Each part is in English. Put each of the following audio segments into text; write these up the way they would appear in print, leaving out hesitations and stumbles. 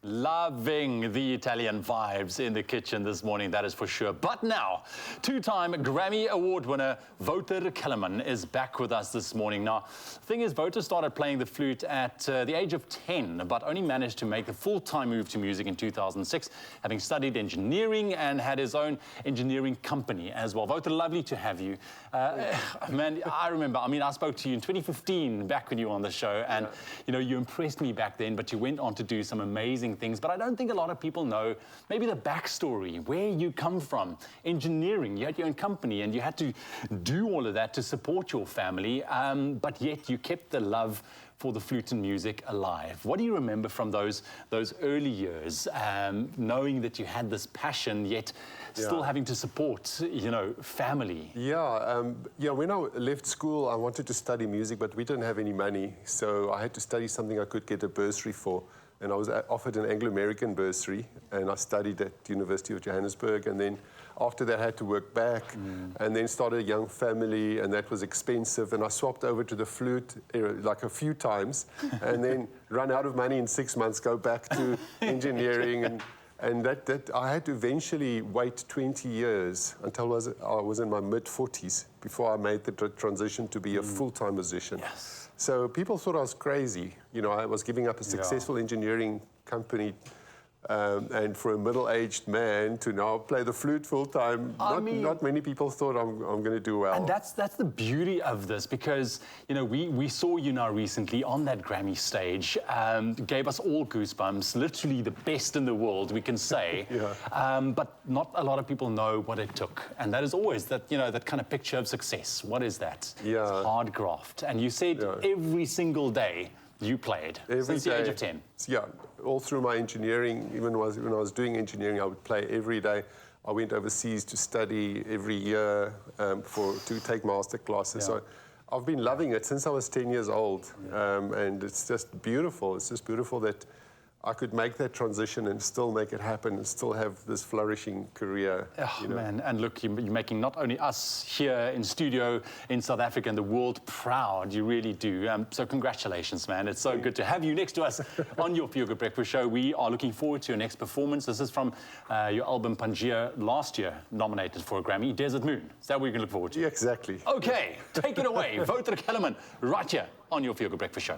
Loving the Italian vibes in the kitchen this morning, that is for sure. But now, two-time Grammy Award winner Wouter Kellerman is back with us this morning. Now, the thing is, Wouter started playing the flute at the age of 10, but only managed to make the full-time move to music in 2006, having studied engineering and had his own engineering company as well. Wouter, lovely to have you. Man, I remember, I spoke to you in 2015, back when you were on the show, and, you impressed me back then, but you went on to do some amazing things, but I don't think a lot of people know maybe the backstory, where you come from. Engineering, you had your own company and you had to do all of that to support your family, but yet you kept the love for the flute and music alive. What do you remember from those early years, knowing that you had this passion, yet still having to support, family? When I left school, I wanted to study music, but we didn't have any money, so I had to study something I could get a bursary for. And I was offered an Anglo-American bursary, and I studied at the University of Johannesburg, and then after that I had to work back, and then started a young family, and that was expensive, and I swapped over to the flute like a few times, and then run out of money in 6 months, go back to engineering, and that I had to eventually wait 20 years until I was in my mid-40s before I made the transition to be a full-time musician. Yes. So people thought I was crazy. I was giving up a successful engineering company, and for a middle-aged man to now play the flute full-time, not many people thought I'm going to do well. And that's the beauty of this, because, we saw you now recently on that Grammy stage, gave us all goosebumps, literally the best in the world, we can say. But not a lot of people know what it took. And that is always that, that kind of picture of success. What is that? It's hard graft. And you said every single day you played since the age of 10. Yeah, all through my engineering, even when I was doing engineering, I would play every day. I went overseas to study every year to take master classes. So I've been loving it since I was 10 years old, and it's just beautiful. It's just beautiful that I could make that transition and still make it happen and still have this flourishing career. Oh, man, and look, you're making not only us here in studio in South Africa and the world proud, you really do. So congratulations, man. It's so good to have you next to us on your Feel Good Breakfast Show. We are looking forward to your next performance. This is from your album Pangaea, last year nominated for a Grammy, Desert Moon. Is that what you can look forward to? Yeah, exactly. Okay, take it away. Wouter Kellerman, right here on your Feel Good Breakfast Show.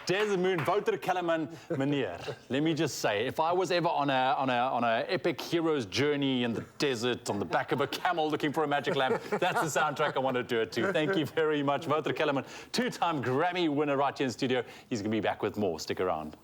Desert Moon, Wouter Kellerman, meneer. Let me just say, if I was ever on a epic hero's journey in the desert, on the back of a camel looking for a magic lamp, that's the soundtrack I want to do it to. Thank you very much, Wouter Kellerman, two-time Grammy winner right here in studio. He's going to be back with more. Stick around.